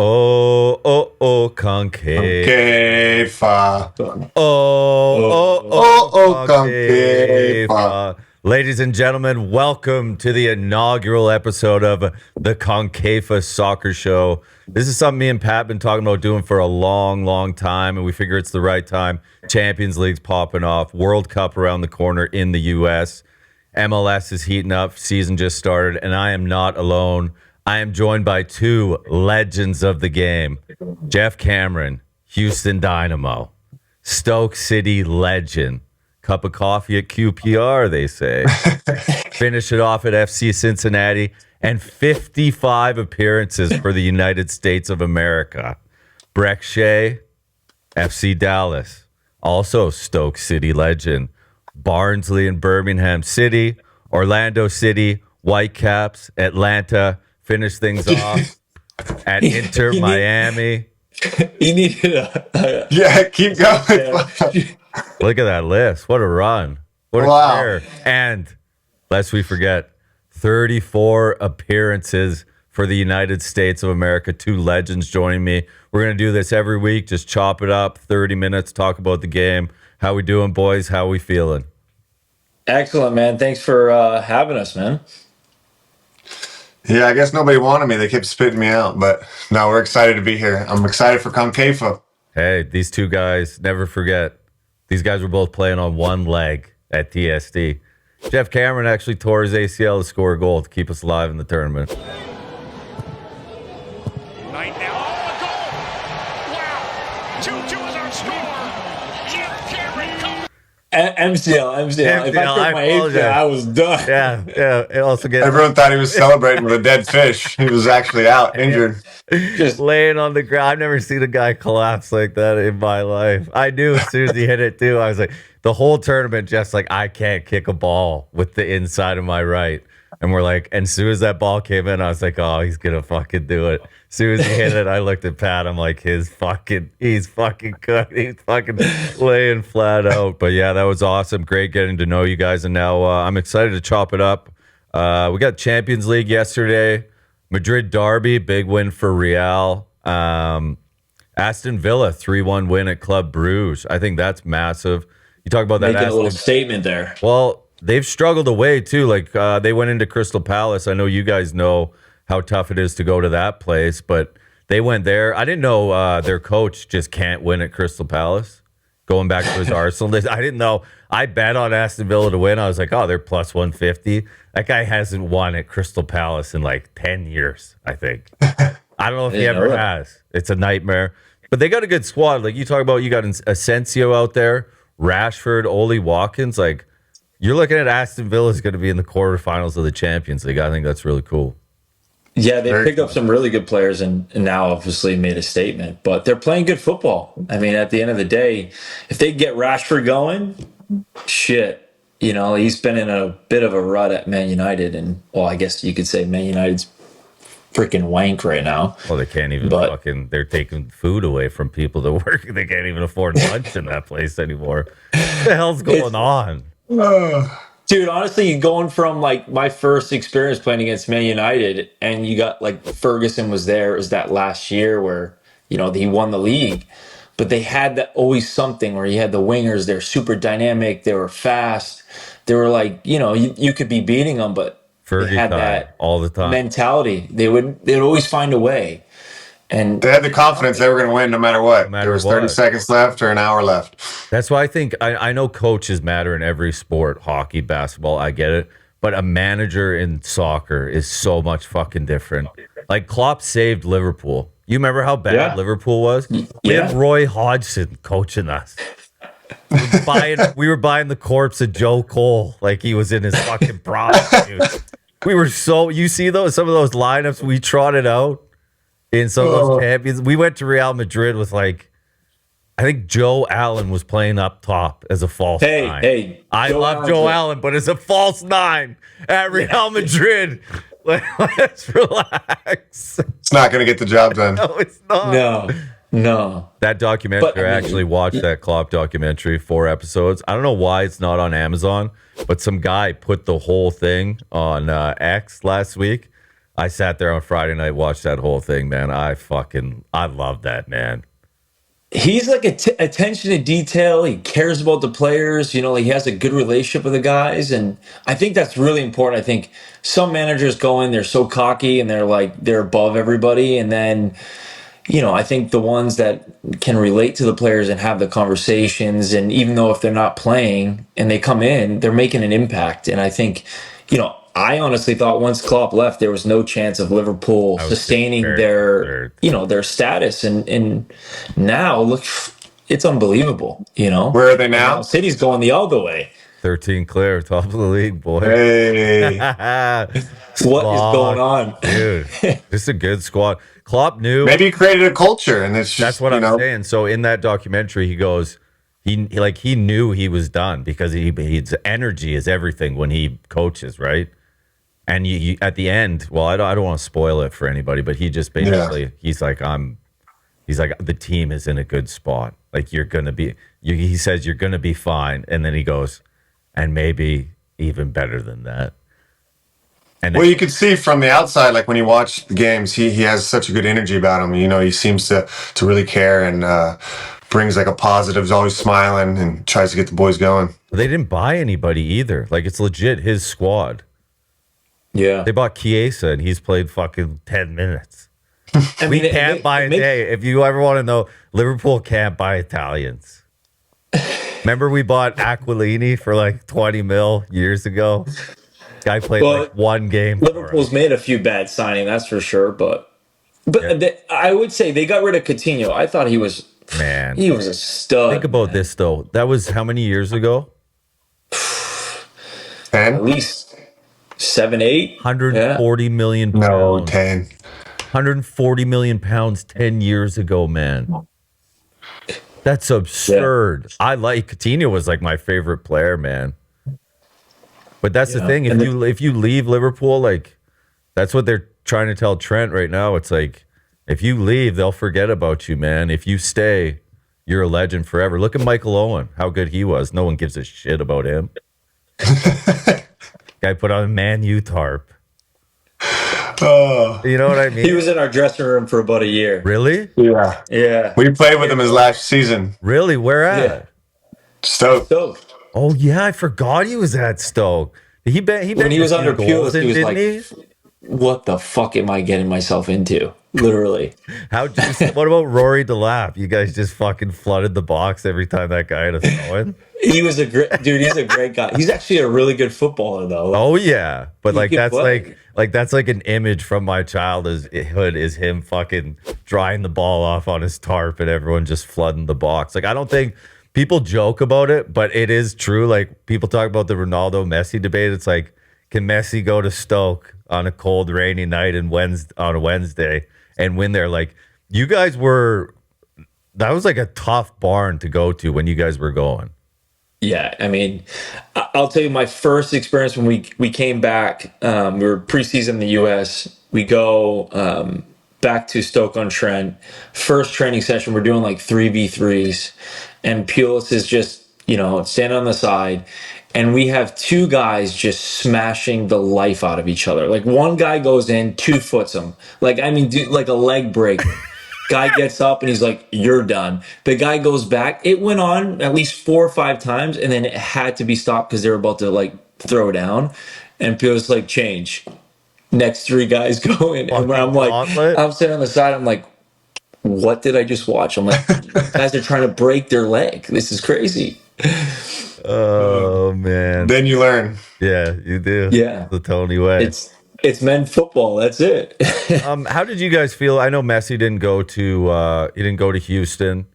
CONCAFA. CONCAFA. Ladies and gentlemen, welcome to the inaugural episode of the CONCAFA Soccer Show. This is something me and Pat been talking about doing for a long time, and we figure it's the right time. Champions League's popping off, World Cup around the corner in the U.S., MLS is heating up, season just started, and I am not alone. I am joined by two legends of the game. Geoff Cameron, Houston Dynamo. Stoke City legend. Cup of coffee at QPR, they say. Finish it off at FC Cincinnati. And 55 appearances for the United States of America. Brek Shea, FC Dallas. Also Stoke City legend. Barnsley and Birmingham City. Orlando City. Whitecaps. Atlanta. Finish things off at Inter Miami. He needed a Yeah, keep going. Look at that list. What a run. What a career. And lest we forget, 34 appearances for the United States of America. Two legends joining me. We're going to do this every week. Just chop it up, 30 minutes, talk about the game. How we doing, boys? How we feeling? Excellent, man. Thanks for having us, man. Yeah, I guess nobody wanted me. They kept spitting me out, but no, we're excited to be here. I'm excited for CONCAFA. Hey, these two guys, never forget. These guys were both playing on one leg at TSD. Geoff Cameron actually tore his ACL to score a goal to keep us alive in the tournament. Right now, a goal! Wow! 2-2 is our score! Geoff Cameron comes. MCL. If I took my ACL, I was done. Yeah. It also gets Everyone thought he was celebrating with a dead fish. He was actually out, injured. just laying on the ground. I've never seen a guy collapse like that in my life. I knew as soon as he hit it too. I was like, the whole tournament, just like, I can't kick a ball with the inside of my right. And we're like, and as soon as that ball came in, I was like, oh, he's gonna fucking do it. As soon as he hit it, I looked at Pat. I'm like, he's fucking good. He's fucking laying flat out. But yeah, that was awesome. Great getting to know you guys. And now I'm excited to chop it up. We got Champions League yesterday. Madrid derby, big win for Real. Aston Villa, 3-1 win at Club Brugge. I think that's massive. You talk about that. Making a little statement there. Well, they've struggled away too. Like they went into Crystal Palace. I know you guys know how tough it is to go to that place, but they went there. I didn't know their coach just can't win at Crystal Palace. Going back to his Arsenal days, I didn't know. I bet on Aston Villa to win. I was like, oh, they're plus 150. That guy hasn't won at Crystal Palace in like 10 years, I think. I don't know if he ever has. It's a nightmare. But they got a good squad. Like you talk about, you got Asensio out there, Rashford, Oli Watkins. Like you're looking at Aston Villa is going to be in the quarterfinals of the Champions League. I think that's really cool. Yeah, they picked up some really good players and now obviously made a statement. But they're playing good football. I mean, at the end of the day, if they get Rashford going, shit. You know, he's been in a bit of a rut at Man United. And, well, I guess you could say Man United's freaking wank right now. Well, they can't even they're taking food away from people that work. They can't even afford lunch in that place anymore. What the hell's going on? Dude, honestly, going from like my first experience playing against Man United, and you got like Ferguson was there. It was that last year where, you know, he won the league, but they had that always something where you had the wingers. They're super dynamic. They were fast. They were like, you know, you could be beating them, but Fergie they had that all the time mentality. They'd always find a way. And they had the confidence they were going to win no matter what. There was 30 seconds left or an hour left. That's why I think I know coaches matter in every sport, hockey, basketball, I get it. But a manager in soccer is so much fucking different. Like Klopp saved Liverpool. You remember how bad Liverpool was? We had Roy Hodgson coaching us. We were buying the corpse of Joe Cole like he was in his fucking prime. We were you see some of those lineups we trotted out in some of those champions. We went to Real Madrid with like, I think Joe Allen was playing up top as a false nine. I love Joe Allen, but as a false nine at Real Madrid. Let's relax. It's not going to get the job done. No, it's not. No. That documentary, I actually watched that Klopp documentary, 4 episodes. I don't know why it's not on Amazon, but some guy put the whole thing on X last week. I sat there on Friday night, watched that whole thing, man. I love that, man. He's like attention to detail. He cares about the players. You know, like he has a good relationship with the guys, and I think that's really important. I think some managers go in, they're so cocky and they're above everybody, and then I think the ones that can relate to the players and have the conversations, and even though if they're not playing and they come in, they're making an impact. And I think, I honestly thought once Klopp left, there was no chance of Liverpool sustaining their status. And now look, it's unbelievable. Where are they now? City's going the other way. 13 clear, top of the league, boy. Hey. What is going on, dude? This is a good squad. Klopp knew. Maybe he created a culture, and it's just that's what I'm saying. So in that documentary, he goes, he knew he was done because his energy is everything when he coaches, right? And you at the end, well, I don't want to spoil it for anybody, but he just basically he's like the team is in a good spot. Like you're gonna be. He says you're gonna be fine, and then he goes, and maybe even better than that. And well, you could see from the outside, like when you watch the games, he has such a good energy about him. He seems to really care and brings like a positive. He's always smiling and tries to get the boys going. They didn't buy anybody either. Like it's legit his squad. Yeah, they bought Chiesa and he's played fucking 10 minutes. We can't buy a day. If you ever want to know, Liverpool can't buy Italians. Remember we bought Aquilini for like 20 mil years ago? Guy played like one game. Liverpool's made a few bad signings, that's for sure. But I would say they got rid of Coutinho. I thought he was a stud. Think about this though. That was how many years ago? 10? At least 7, 8. 140 million pounds. No, 10. 140 million pounds 10 years ago, man. That's absurd. Yeah. Coutinho was like my favorite player, man. But that's the thing. If you leave Liverpool, like that's what they're trying to tell Trent right now. It's like if you leave, they'll forget about you, man. If you stay, you're a legend forever. Look at Michael Owen, how good he was. No one gives a shit about him. Guy put on a Man U tarp. You know what I mean? He was in our dressing room for about a year. Really? Yeah. Yeah. We played with him his last season. Really? Where at? Yeah. Stoke. Oh yeah, I forgot he was at Stoke. When he was under Pulis, he was like, "What the fuck am I getting myself into?" Literally. What about Rory Delap? You guys just fucking flooded the box every time that guy had a throw in. He was a great dude. He's a great guy. He's actually a really good footballer, though. Oh yeah, but that's like an image from my childhood is him fucking drying the ball off on his tarp and everyone just flooding the box. Like I don't think people joke about it, but it is true. Like people talk about the Ronaldo Messi debate. It's like, can Messi go to Stoke on a cold, rainy night on a Wednesday and win there? Like you guys that was like a tough barn to go to when you guys were going. Yeah, I mean, I'll tell you my first experience when we came back. We were preseason in the U.S. We go back to Stoke-on-Trent. First training session, we're doing like 3v3s, and Pulis is just standing on the side, and we have two guys just smashing the life out of each other. Like one guy goes in, 2-foots him. Like like a leg break. Guy gets up and he's like, "You're done." The guy goes back. It went on at least 4 or 5 times, and then it had to be stopped because they were about to like throw down. And Pio's like, "Change." Next 3 guys go in, and I'm like, I'm sitting on the side. I'm like, "What did I just watch?" I'm like, "Guys are trying to break their leg. This is crazy." Oh man! Then you learn. Yeah, you do. Yeah, the Tony way. It's men's football. That's it. How did you guys feel? I know Messi didn't go to Houston.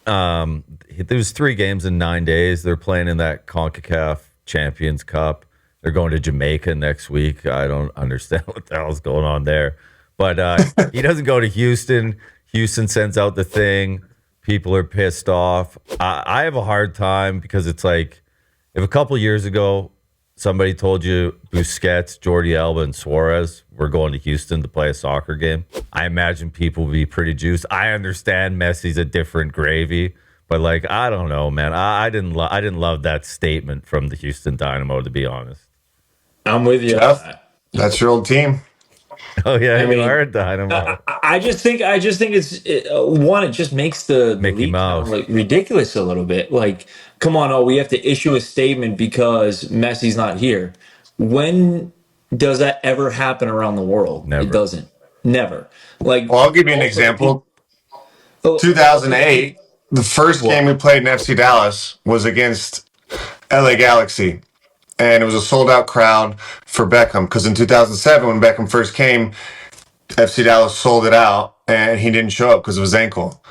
There was 3 games in 9 days. They're playing in that CONCACAF Champions Cup. They're going to Jamaica next week. I don't understand what the hell's going on there. But he doesn't go to Houston. Houston sends out the thing. People are pissed off. I have a hard time because it's like if a couple years ago somebody told you Busquets, Jordi Alba, and Suarez were going to Houston to play a soccer game, I imagine people would be pretty juiced. I understand Messi's a different gravy, but like I don't know, man. I didn't love that statement from the Houston Dynamo, to be honest. I'm with you. Geoff, that's your old team. Oh yeah, I you mean, are a dynamo. I just think it just makes the Mickey league Mouse. sound like ridiculous a little bit. Like, come on, we have to issue a statement because Messi's not here. When does that ever happen around the world? Never. It doesn't. Never. Like, Well, I'll give you an also, example. also, 2008, the first game we played in FC Dallas was against LA Galaxy, and it was a sold out crowd for Beckham. Because in 2007, when Beckham first came, FC Dallas sold it out, and he didn't show up because of his ankle.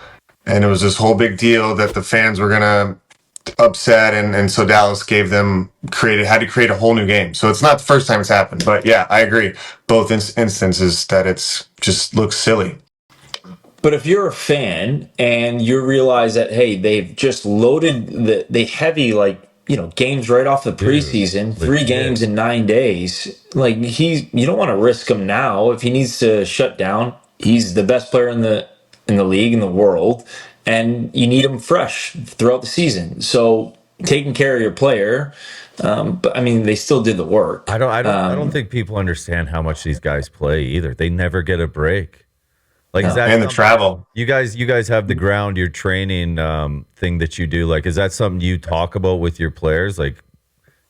And it was this whole big deal that the fans were gonna upset, and so Dallas had to create a whole new game. So it's not the first time it's happened, but yeah, I agree. Both instances that it's just looks silly. But if you're a fan and you realize that, hey, they've just loaded the heavy, like, games right off the preseason, three legit. games in 9 days, like, you don't want to risk him now. If he needs to shut down, he's the best player in the league, in the world, and you need him fresh throughout the season. So taking care of your player, but I mean, they still did the work. I don't think people understand how much these guys play either. They never get a break. Like, is that And the something- travel. You guys have the ground, your training thing that you do. Like, is that something you talk about with your players? Like,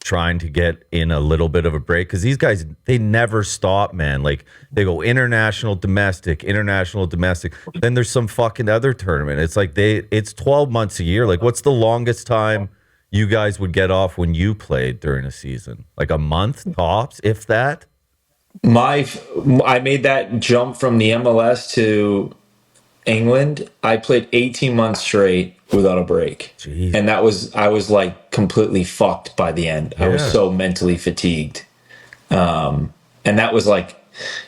trying to get in a little bit of a break? Because these guys, they never stop, man. Like, they go international, domestic. Then there's some fucking other tournament. It's like it's 12 months a year. Like, what's the longest time you guys would get off when you played during a season? Like a month tops, if that? I made that jump from the MLS to England. I played 18 months straight without a break. Jeez. And I was like completely fucked by the end. I was Yeah. so mentally fatigued. And that was like,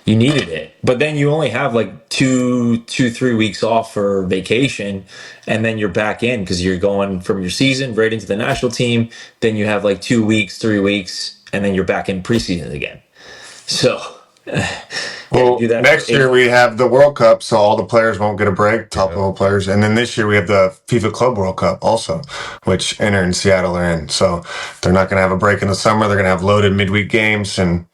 you needed it. But then you only have like 3 weeks off for vacation. And then you're back in because you're going from your season right into the national team. Then you have like 2 weeks, 3 weeks, and then you're back in preseason again. So, Well, do that next for year 8 we have the World Cup, so all the players won't get a break, top level players. And then this year we have the FIFA Club World Cup also, which Inter and Seattle are in. So they're not going to have a break in the summer. They're going to have loaded midweek games, and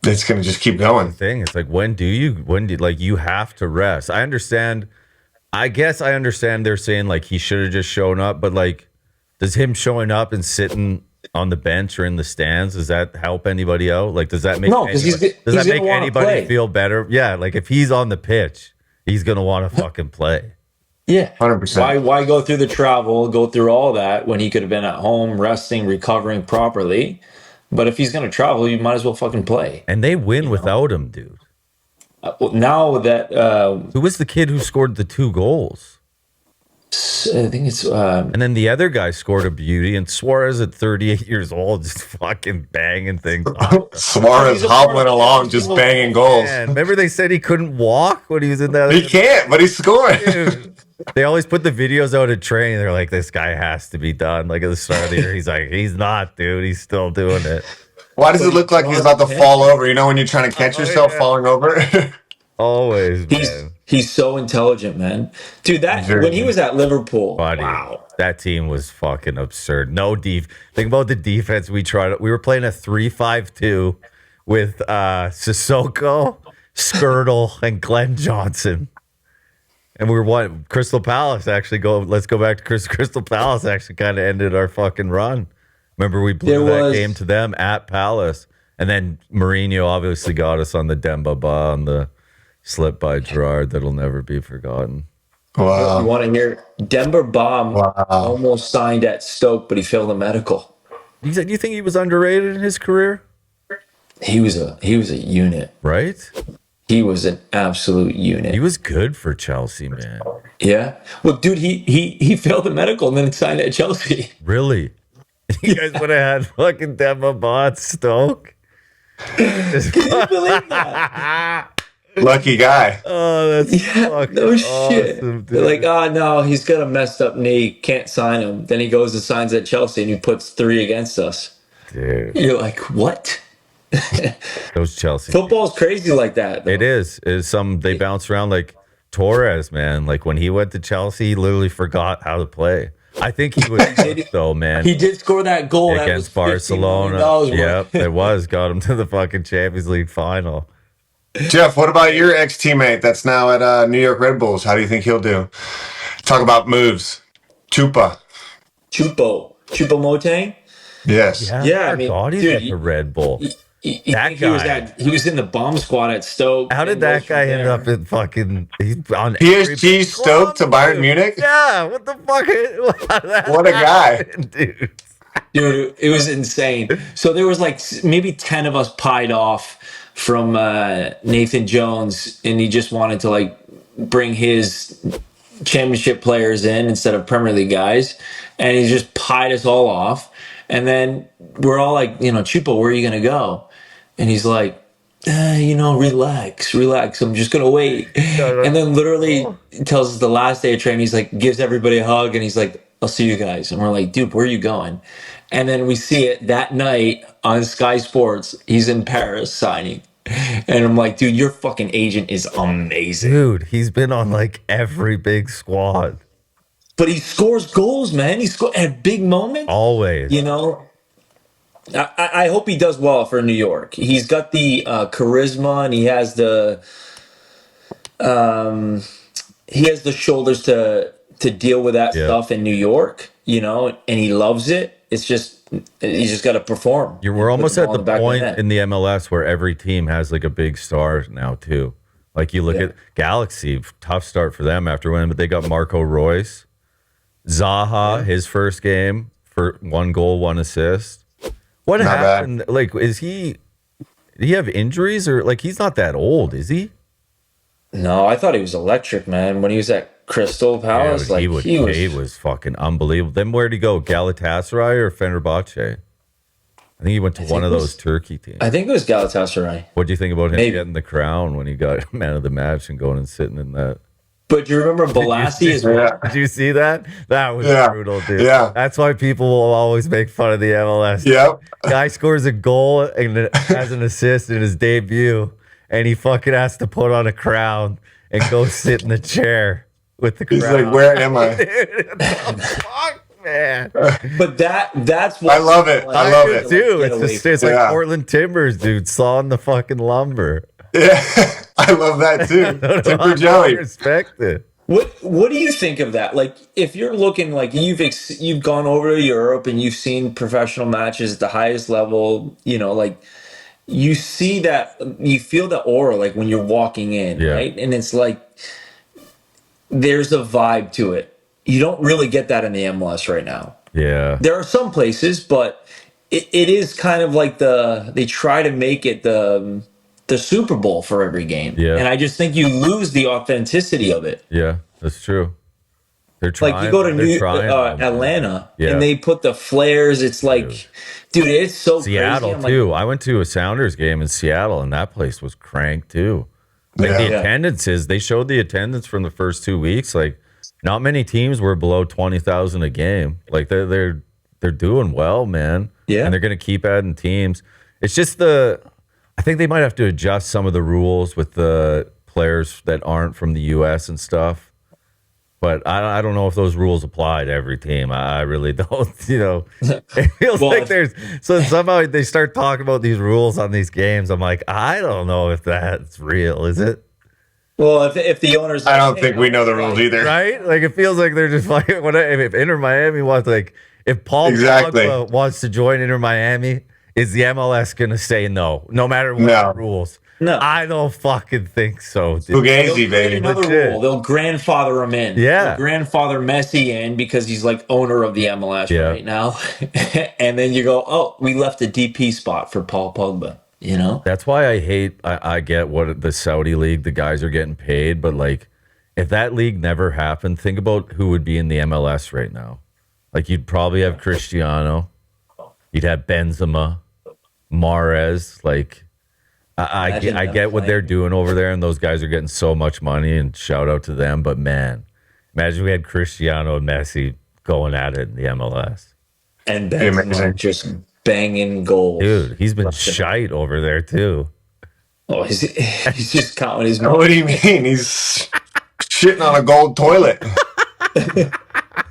it's going to just keep going. Thing. It's like, when do you have to rest? I guess I understand they're saying like he should have just shown up, but like, does him showing up and sitting on the bench or in the stands, does that help anybody out? Like, does that make No, 'cause anybody, he's gonna wanna anybody play. feel better? Yeah, like if he's on the pitch, he's gonna want to fucking play. Yeah, 100%. Why go through the travel, go through all that when he could have been at home resting, recovering properly? But if he's going to travel, you might as well fucking play. And they win without him, dude. Now that Who was the kid who scored the 2 goals? I think it's And then the other guy scored a beauty, and Suarez at 38 years old just fucking banging things. Suarez hobbling along, just banging goals. Man, remember they said he couldn't walk when he was in that? He can't, but he's scoring. They always put the videos out at training. They're like, this guy has to be done. Like at the start of the year, he's like, he's not, dude. He's still doing it. Why does it look like he's about to fall over? You know when you're trying to catch yourself falling over? Always, man. he's so intelligent, man. Dude, when he was at Liverpool, Buddy, wow. that team was fucking absurd. No think about the defense we tried. We were playing a 3-5-2 with Sissoko, Skirtle, and Glenn Johnson. And we were Crystal Palace let's go back to Crystal Palace actually kind of ended our fucking run. Remember we blew that game to them at Palace. And then Mourinho obviously got us on the Demba Ba on the slip by Gerrard that'll never be forgotten. Wow. You want to hear Denver Bomb almost signed at Stoke, but he failed the medical. You think he was underrated in his career? He was a unit. Right? He was an absolute unit. He was good for Chelsea, man. Yeah. Well, dude, he failed the medical and then signed at Chelsea. Really? You guys would have had fucking Demba Ba at Stoke? Can you believe that? Lucky guy. Oh, that's fucking No shit. awesome, dude. They're like, oh no, he's got a messed up knee, can't sign him. Then he goes and signs at Chelsea and he puts 3 against us. Dude, You're like, what? those Chelsea. Football's crazy like that, though. It is. They bounce around like Torres, man. Like when he went to Chelsea, he literally forgot how to play. I think he was though, man. He did score that goal Against that was $15 million Barcelona. worth. Yep, it was. Got him to the fucking Champions League final. Jeff, what about your ex-teammate that's now at New York Red Bulls? How do you think he'll do? Talk about moves. Chupa. Choupo-Moting. Yes. Yeah, Yeah, I I mean, forgot he's dude, at the Red Bull. you That think he was guy. he was in the bomb squad at Stoke. How did and that goes from guy end there. up in fucking? He's on every PSG Stoke to club, Bayern dude. Munich? Yeah, what the fuck? How did that What a guy. happen, dude? Dude, it was insane. So there was like maybe 10 of us pied off from Nathan Jones, and he just wanted to like bring his championship players in instead of Premier League guys, and he just pied us all off. And then we're all like, Chupo, where are you gonna go? And he's like, relax. I'm just gonna wait. And then literally tells us the last day of training, he's like, gives everybody a hug, and he's like, I'll see you guys. And we're like, dude, where are you going? And then we see it that night on Sky Sports. He's in Paris signing. And I'm like, dude, your fucking agent is amazing. Dude, he's been on like every big squad. But he scores goals, man. He scored at big moments. Always. I hope he does well for New York. He's got the charisma, and he has the shoulders to deal with that Yeah. stuff in New York. And he loves it. It's just he's just got to perform. We're almost Put at ball the back of point net. in the MLS where every team has like a big star now too. Like you look at Galaxy, tough start for them after winning, but they got Marco Royce, Zaha, his first game for 1 goal, 1 assist. What Not bad. happened? Like, did he have injuries or like he's not that old, is he? No, I thought he was electric, man. When he was at Crystal Palace, Dude, like he was fucking unbelievable. Then where'd he go? Galatasaray or Fenerbahce? I think he went to one of those Turkey teams. I think it was Galatasaray. What do you think about him Maybe. getting the crown when he got man of the match and going and sitting in that? But do you remember Balassi as well? Yeah. Did you see that? That was Yeah. brutal, dude. Yeah. That's why people will always make fun of the MLS. Yep. Guy scores a goal and has an assist in his debut, and he fucking has to put on a crown and go sit in the chair with the crown. He's like, where am I? Dude, what the fuck, man? But that's what I love it. I love it. Dude, it's like Yeah. Portland Timbers, dude, sawing the fucking lumber. Yeah. I love that too. Super I Joey. respect it. What do you think of that? Like, if you're looking like you've gone over to Europe and you've seen professional matches at the highest level, like you see that, you feel the aura like when you're walking in, Yeah. right? And it's like there's a vibe to it. You don't really get that in the MLS right now. Yeah. There are some places, but it is kind of like they try to make it the Super Bowl for every game. Yeah. And I just think you lose the authenticity of it. Yeah, that's true. They're trying. Like you go to trying. Atlanta, Yeah. and they put the flares. It's like, dude, it's so Seattle crazy. I'm too. Like, I went to a Sounders game in Seattle, and that place was cranked too. Like the Yeah. attendances, they showed the attendance from the first 2 weeks. Like, not many teams were below 20,000 a game. Like they're doing well, man. Yeah. and they're gonna keep adding teams. It's just I think they might have to adjust some of the rules with the players that aren't from the U.S. and stuff. But I don't know if those rules apply to every team. I really don't. It feels Well, like there's so somehow they start talking about these rules on these games. I'm like, I don't know if that's real. Is it? well, if the owners, I don't think we know the rules either. Right? Like it feels like they're just like if Inter Miami wants if Paul Exactly. Pogba wants to join Inter Miami, is the MLS gonna say no matter what No. the rules? No. I don't fucking think so, dude. Fugazi, create baby. another Legit. rule. They'll grandfather him in. Yeah. They'll grandfather Messi in because he's like owner of the MLS Yeah. right now. And then you go, oh, we left a DP spot for Paul Pogba. That's why I get what the Saudi league, the guys are getting paid, but like if that league never happened, think about who would be in the MLS right now. Like you'd probably have Cristiano, you'd have Benzema, Mahrez. Like I Imagine them get what playing. they're doing over there, and those guys are getting so much money, and shout out to them. But man, imagine we had Cristiano and Messi going at it in the MLS. And Amazing. Benzema just banging goals. Dude, he's been shite over there too. Oh, he's just counting his What money. do you mean? He's shitting on a gold toilet.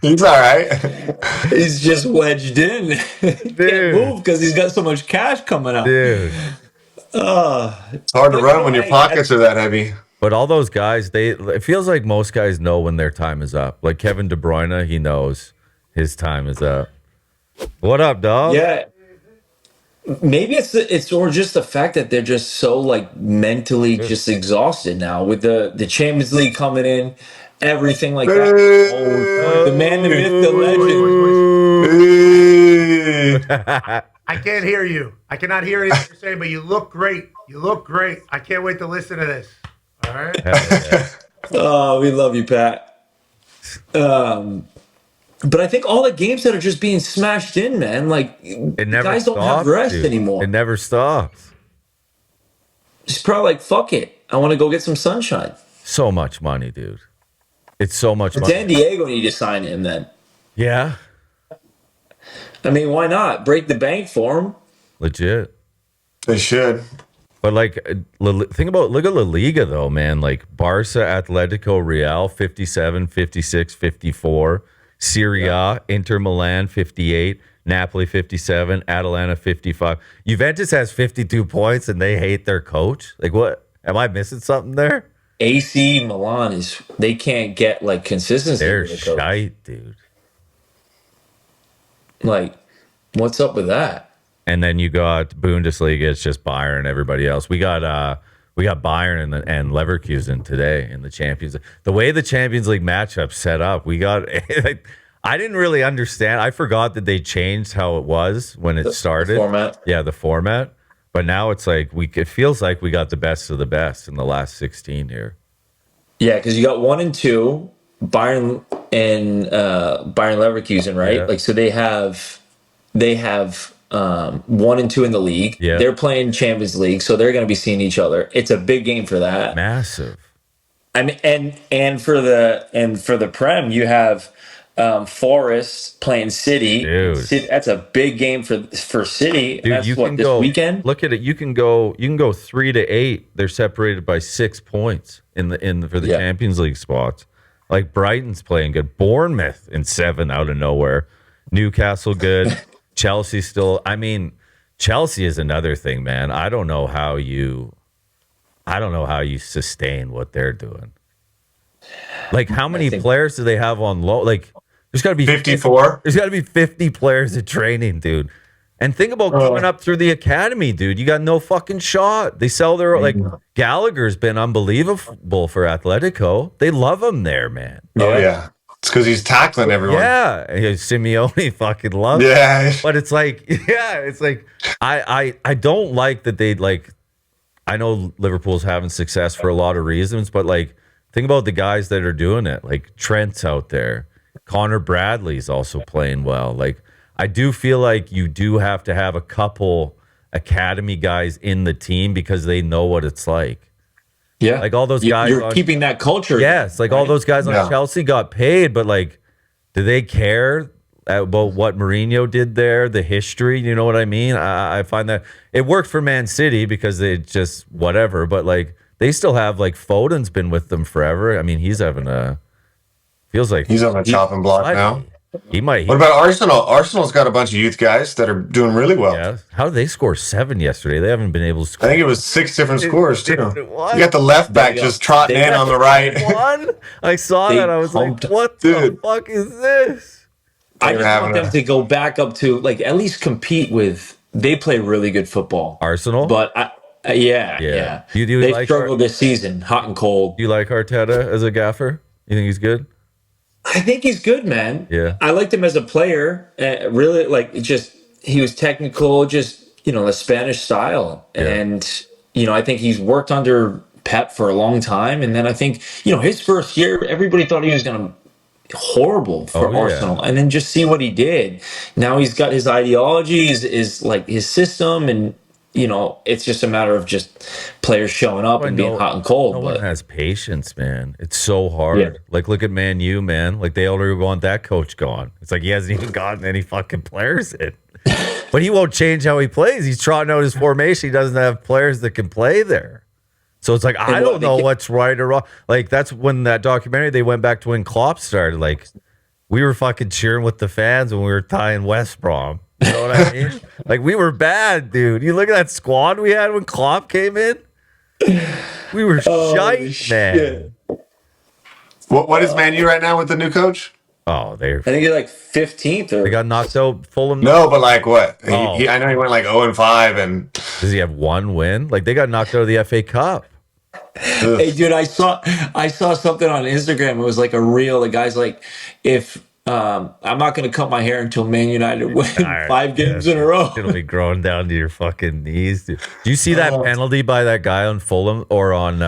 He's all right. He's just wedged in. He can't Dude. move because he's got so much cash coming out. Dude. It's hard to But, run when your pockets are that heavy. But all those guys, it feels like most guys know when their time is up. Like Kevin De Bruyne, he knows his time is up. What up, dog? yeah, maybe it's or just the fact that they're just so like mentally just exhausted now with the Champions League coming in, everything like that. Oh, the man, the myth, the legend. I can't hear you. I cannot hear anything you're saying, but you look great. You look great. I can't wait to listen to this. All right. Oh, we love you, Pat. But I think all the games that are just being smashed in, man, like It never guys don't have stops, rest dude. anymore. It never stops. It's probably like, fuck it. I want to go get some sunshine. So much money, dude. It's so much money. San Diego need to sign him then. Yeah, I mean, why not? Break the bank for him. legit. They should. But like, look at La Liga though, man. Like Barca, Atletico, Real, 57, 56, 54. Serie A, Inter Milan, 58. Napoli, 57. Atalanta, 55. Juventus has 52 points and they hate their coach. Like, what? Am I missing something there? AC Milan they can't get like consistency. They're with the coach. shite, dude. Like, what's up with that? And then you got Bundesliga. It's just Bayern and everybody else. We got Bayern and Leverkusen today in the Champions League. The way the Champions League matchup set up, we got. I didn't really understand. I forgot that they changed how it was when it started. The format. Yeah, the format. But now it's like it feels like we got the best of the best in the last 16 here. Yeah, because you got 1 and 2, Bayern and Bayern Leverkusen, right? Yeah. Like, so they have 1 and 2 in the league. Yeah. They're playing Champions League, so they're going to be seeing each other. It's a big game for that. Massive. I mean, and for the Prem, you have Forest playing City. Dude. That's a big game for City. Dude, That's you what can this go weekend. Look at it. You can go 3-8. They're separated by 6 points for the Yeah. Champions League spots. Like Brighton's playing good. Bournemouth in 7 out of nowhere. Newcastle good. Chelsea still. I mean, Chelsea is another thing, man. I don't know how you sustain what they're doing. Like, how many players do they have on low? Like, there's got to be 54. There's got to be 50 players in training, dude. And think about coming up through the academy, dude. You got no fucking shot. They sell their Gallagher's been unbelievable for Atletico. They love him there, man. Oh yeah, it's because he's tackling everyone. Yeah, Simeone fucking loves him. Yeah. But it's like, I don't like that they like. I know Liverpool's having success for a lot of reasons, but like, think about the guys that are doing it. Like Trent's out there. Connor Bradley's also playing well. Like, I do feel like you do have to have a couple academy guys in the team because they know what it's like. Yeah, Like all those guys. You're keeping that culture. Yes, like all those guys on Chelsea got paid, but like, do they care about what Mourinho did there, the history? You know what I mean? I find that it worked for Man City because they just whatever, but like they still have like Foden's been with them forever. I mean, he's having feels like He's on the chopping block now. He might. What about Arsenal? Arsenal's got a bunch of youth guys that are doing really well. Yeah. How did they score 7 yesterday? They haven't been able to score. I think it was 6 different scores too. What? You got the left back just trotting in on the right. One? I saw that. I was like, what the fuck is this? I just having want them to go back up to like at least compete with. They play really good football. Arsenal? But yeah. You They struggled this season, hot and cold. Do you like Arteta as a gaffer? You think he's good? I think he's good, man. Yeah. I liked him as a player. Really, like he was technical, just the Spanish style, and I think he's worked under Pep for a long time. And then I think his first year, everybody thought he was going to horrible for Arsenal, and then just see what he did. Now he's got his ideologies, is like his system, and it's just a matter of just players showing up and being hot and cold. No but one has patience, man. It's so hard. Yeah. Like, look at Man U, man. Like, they already want that coach gone. It's like he hasn't even gotten any fucking players in. But he won't change how he plays. He's trotting out his formation. He doesn't have players that can play there. So it's like, I don't know what's right or wrong. Like, that's when that documentary, they went back to when Klopp started. Like, we were fucking cheering with the fans when we were tying West Brom. You know what I mean? Like, we were bad, dude. You look at that squad we had when Klopp came in. We were shite, man. What is Man U right now with the new coach? Oh, I think you're like 15th or they got knocked out. Fulham. No, but like what? Oh. I know he went like 0-5 and Does he have one win? Like, they got knocked out of the FA Cup. Hey, dude, I saw something on Instagram. It was like a reel. The guy's like, if I'm not going to cut my hair until Man United win Alright, 5 games in a row. It'll be growing down to your fucking knees, dude. Do you see that penalty by that guy on Fulham or on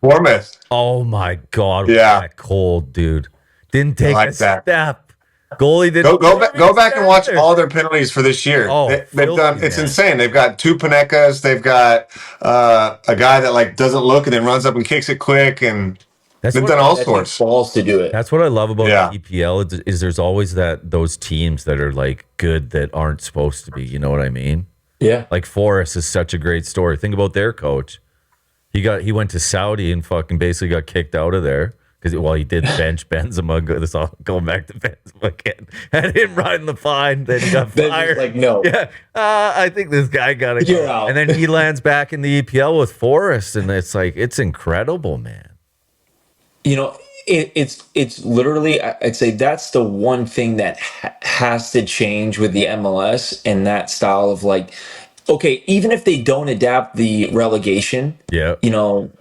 Bournemouth. Oh my god, was Yeah. that cold, dude. Didn't take like a that. step. Goalie didn't Go back and watch all their penalties for this year. Oh, They've done. filthy, It's man. insane. They've got 2 Panecas. They've got a guy that like doesn't look and then runs up and kicks it quick, and That's they've what, done all That takes sorts. balls to do it. that's what I love about Yeah. the EPL is there's always those teams that are like good that aren't supposed to be. You know what I mean? Yeah. Like Forest is such a great story. Think about their coach. He went to Saudi and fucking basically got kicked out of there because he did bench Benzema. This all going back to Benzema again. Had him riding the fine, then he got Then he's fired. like, no. Yeah, I think this guy got to You're go. out. And then he lands back in the EPL with Forest, and it's like it's incredible, man. You know, it's literally, I'd say that's the one thing that has to change with the MLS and that style of like, okay, even if they don't adapt the relegation, Yeah.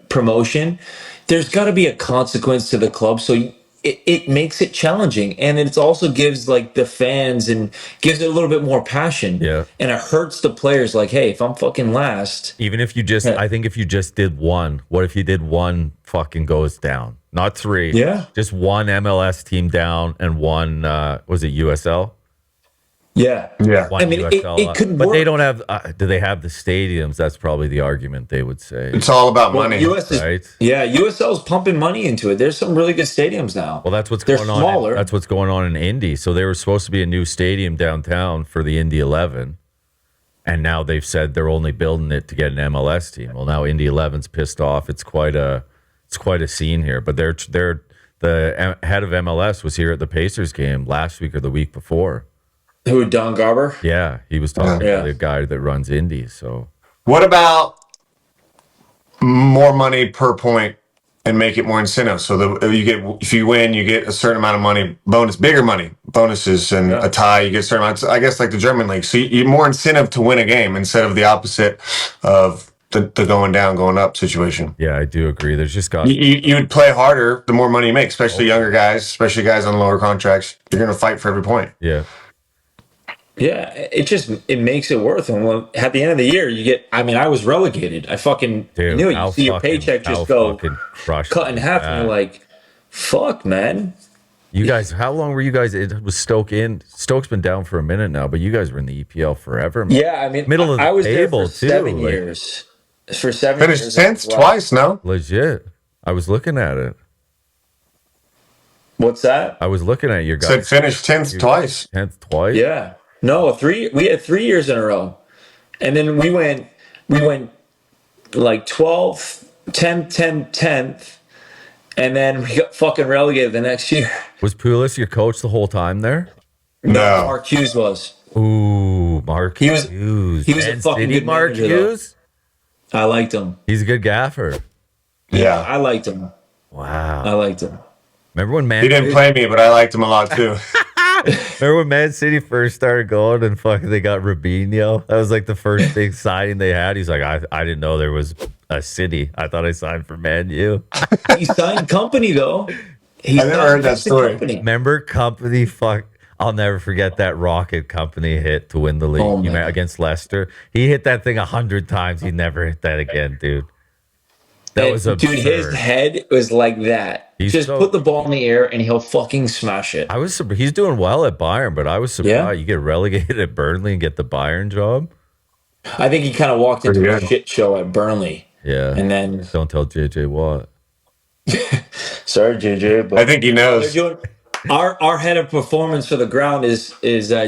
promotion, there's got to be a consequence to the club. So it makes it challenging, and it also gives like the fans and gives it a little bit more passion. Yeah. And it hurts the players. Like, hey, if I'm fucking last, Even if you just, I think if you just did one, what if you did one fucking goes down? Not 3. Yeah. Just one MLS team down and one, was it USL? yeah, Yeah. One I mean, USL. it could but work. they don't have, do they have the stadiums? That's probably the argument they would say. It's all about Well, money. US is, Right. yeah, USL's pumping money into it. There's some really good stadiums now. Well, that's what's They're going on. smaller. That's what's going on in Indy. So there was supposed to be a new stadium downtown for the Indy 11. And now they've said they're only building it to get an MLS team. Well, now Indy 11's pissed off. It's quite a scene here. But the head of MLS was here at the Pacers game last week or the week before. Who, Don Garber? Yeah, he was talking Yeah. to the guy that runs Indy. So What about more money per point and make it more incentive? So if you win, you get a certain amount of money, bigger money, bonuses, and a tie, you get a certain amount. I guess like the German league. So you more incentive to win a game instead of the opposite of the going down, going up situation. yeah, I do agree. There's just got You would play harder the more money you make, especially younger guys, especially guys on lower contracts. You're going to fight for every point. yeah. Yeah, it makes it worth it. Well, at the end of the year, you get. I mean, I was relegated. I fucking Dude, knew it. You I'll see your fucking- paycheck I'll just go fucking crush cut in half, and that. you're like, "Fuck, man." You guys, how long were you guys? It was Stoke in. Stoke's been down for a minute now, but you guys were in the EPL forever. Man. Yeah, I mean, Middle of the I was table, there for too, 7 like- years. For 7 Finished years, 10th wow. twice, no? Legit. I was looking at it. What's that? I was looking at your Said guys. finished 10th twice. 10th twice. Yeah, no, 3. We had 3 years in a row, and then we went like 12th, 10th, 10th, and then we got fucking relegated the next year. Was Pulis your coach the whole time there? No. Mark Hughes was. Ooh, Mark He was- Hughes. he was a Man fucking City good Mark manager, though. Hughes. I liked him. He's a good gaffer. Yeah. I liked him. Wow. I liked him. Remember when He didn't play me, but I liked him a lot too. Remember when Man City first started going and fucking they got Rubinho? That was like the first big signing they had. He's like, I didn't know there was a city. I thought I signed for Man U. He signed company though. I never heard that story. Remember Company? Fuck, I'll never forget that Rocket Company hit to win the league Oh, man. against Leicester. He hit that thing 100 times. He never hit that again, dude. That was absurd. Dude, his head was like that. He's Just so- put the ball in the air and he'll fucking smash it. I was he's doing well at Bayern, but I was surprised Yeah. you get relegated at Burnley and get the Bayern job. I think he kind of walked into Pretty a good. shit show at Burnley. Yeah. And then, Don't tell JJ Watt. sorry, JJ, but I think he they're knows. doing, our head of performance for the ground is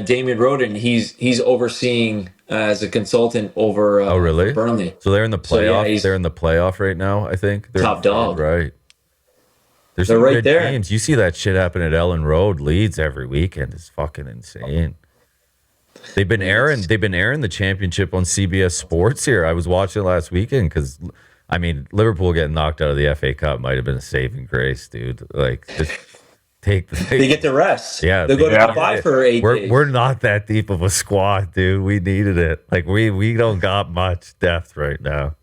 Damien Roden. He's overseeing as a consultant over Oh, really? Burnley. So they're in the So, yeah, playoff. he's- they're in the playoff right now. I think they're Top dog. right? There's They're some right good there. games. You see that shit happen at Ellen Road. Leeds every weekend is fucking insane. They've been airing the championship on CBS Sports here. I was watching it last weekend because, I mean, Liverpool getting knocked out of the FA Cup might have been a saving grace, dude. Like, just They get the rest. Yeah, They'll go to Dubai for 8 days. We're not that deep of a squad, dude. We needed it. Like, we don't got much depth right now.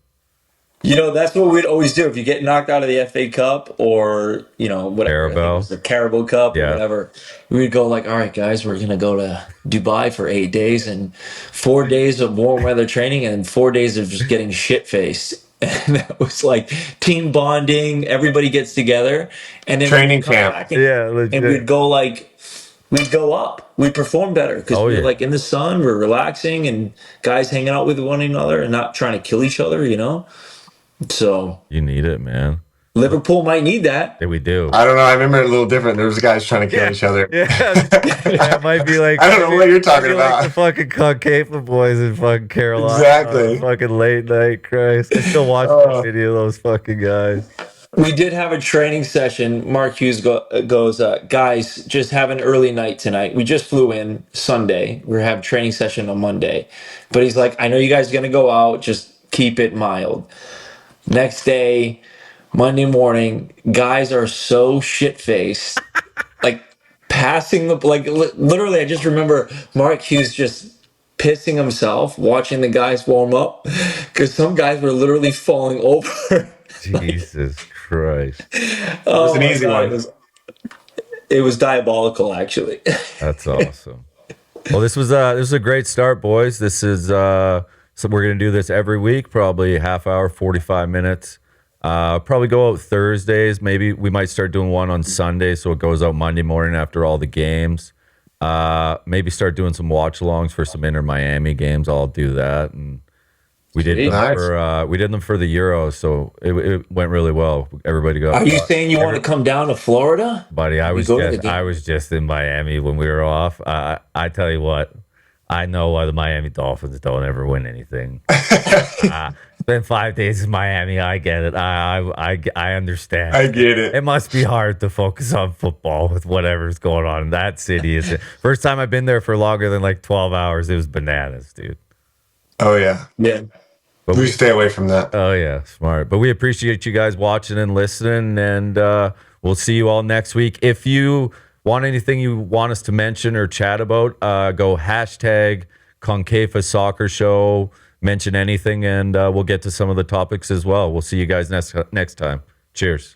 You know, that's what we'd always do if you get knocked out of the FA Cup or, you know, whatever. I think it was the Carabao Cup or whatever. We'd go like, all right, guys, we're going to go to Dubai for 8 days and 4 days of warm weather training and 4 days of just getting shit-faced. And that was like team bonding. Everybody gets together. And then Training camp. And we'd go like, we'd go up. We'd perform better because we're like in the sun, we're relaxing and guys hanging out with one another and not trying to kill each other, you know? So you need it, man. Liverpool might need that. Yeah, we do. I don't know. I remember it a little different. There was guys trying to kill each other. Yeah, it might be like I don't know what you're talking about. Like the fucking CONCAFA boys in fucking Carolina. Exactly. Fucking late night, Christ. I still watch that video of those fucking guys. We did have a training session. Mark Hughes goes, guys, just have an early night tonight. We just flew in Sunday. We're having a training session on Monday. But he's like, I know you guys are going to go out. Just keep it mild. Next day, Monday morning, guys are so shit-faced. Like, passing the... Like, literally, I just remember Mark Hughes just pissing himself watching the guys warm up. Because some guys were literally falling over. Jesus Christ. It was an easy one. It was diabolical, actually. That's awesome. Well, this was a great start, boys. This is so we're gonna do this every week, probably half hour, 45 minutes. Probably go out Thursdays. Maybe we might start doing one on Sunday, so it goes out Monday morning after all the games. Maybe start doing some watch-alongs for some Inter Miami games. I'll do that, and we did them for the Euros, so it went really well. Everybody got. Are you saying you want to come down to Florida, buddy? I was just in Miami when we were off. I tell you what, I know why the Miami Dolphins don't ever win anything. Spent 5 days in Miami. I get it. I understand. I get it. It must be hard to focus on football with whatever's going on in that city. First time I've been there for longer than like 12 hours. It was bananas, dude. Oh yeah. Yeah. But we stay away from that. Oh yeah, smart. But we appreciate you guys watching and listening, and we'll see you all next week. If you want anything you want us to mention or chat about, go hashtag CONCAFA Soccer Show. Mention anything, and we'll get to some of the topics as well. We'll see you guys next time. Cheers.